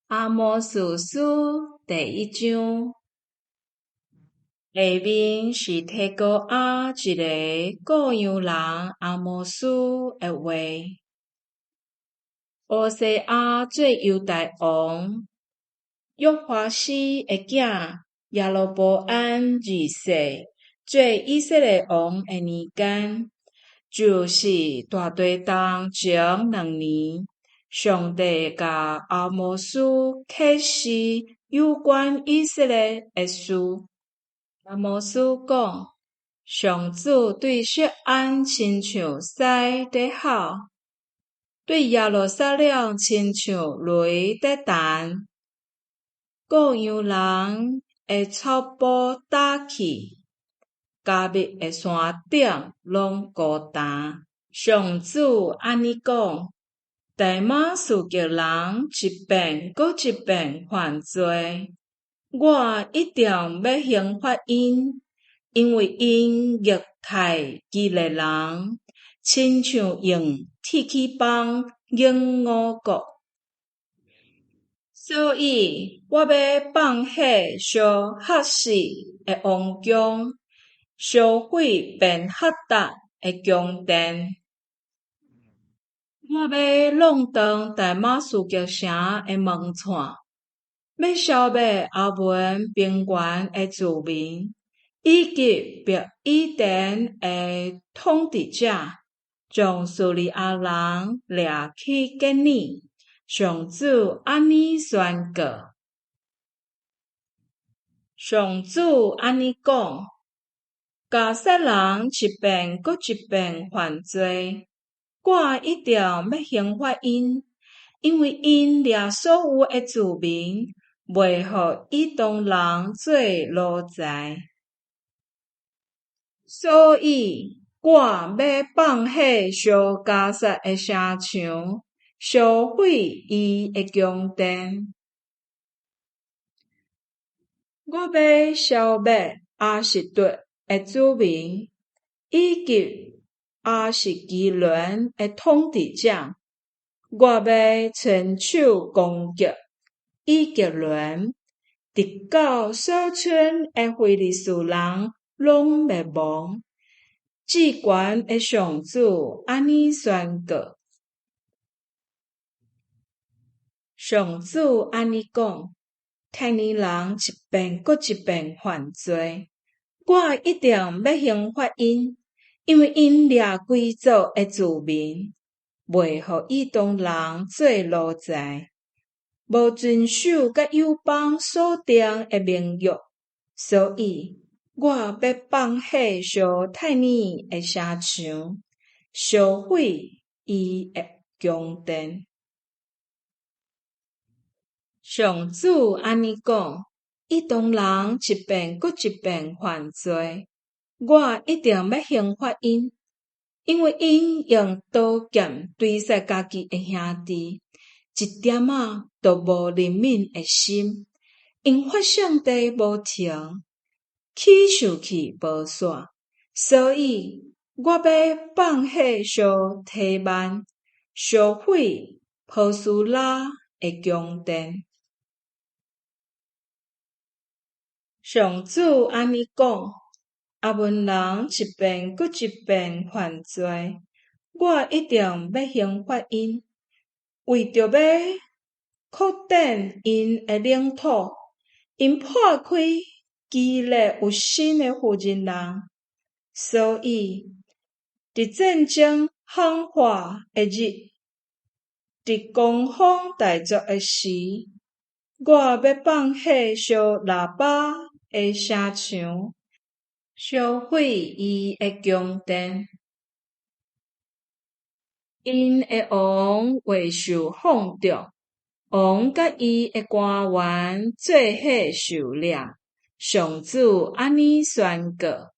阿摩斯书第一章，下面是提过一个古样人阿摩斯的话。乌西亚做犹大王，约华斯的囝耶罗波安二世做以色列王的年间，就是大地动前2年。上帝甲阿摩斯启示有关以色列的事。阿摩斯讲，上主对锡安亲像狮在吼，对耶路撒冷亲像雷在弹。各样人会草埔打去，加密的山顶拢孤单。上主安尼讲。大马士革人一遍搁一遍犯罪，我一定要刑罚因，因为因虐待以色列人，亲像用铁器棒用我国。所以我要放迄烧吓死的王宫，烧毁便哈达的宫殿。我要弄断大马士革城的门窗，要消灭阿文平原的居民，以及别以前的统治者，将叙利亚人掠去革命。上主安尼宣告。上主安尼讲，加萨人一遍搁一遍犯罪。我一定要刑罚因，因为因掠所有的居民，袂互以东人做奴才。所以我要放火烧加萨的城墙，烧毁伊的宫殿。我要消灭阿什顿的居民，以及阿什基伦的统治者。我要亲手攻击以色列，直到所剩的非利士人拢灭亡。至高的上主安尼宣告。上主安尼讲，天然人一遍搁一遍犯罪，我一定要刑罚因，因为因掠贵族的居民，袂互以东人做奴才，无遵守甲友邦所定的盟约，所以我要放火烧太尼的城墙，烧毁伊的宫殿。上主安尼讲，以东人一遍搁一遍犯罪，我一定要刑罚因，因为因用刀剑对杀家己的兄弟，一点仔都无怜悯的心，因发上帝无停，起生气无煞，所以我要放火烧提曼，烧毁波斯拉的宫殿。上主安尼讲，阿文人一遍搁一遍犯罪，我一定要刑罚因，为着要扩展因的领土，因破开激烈有心的妇人人，所以伫战争喊话的日，伫攻防大作的时，我要放火烧喇叭的城墙，烧毁伊的宫殿。因的王未受放逐，王甲伊的官员做伙受掠。上主安尼宣告。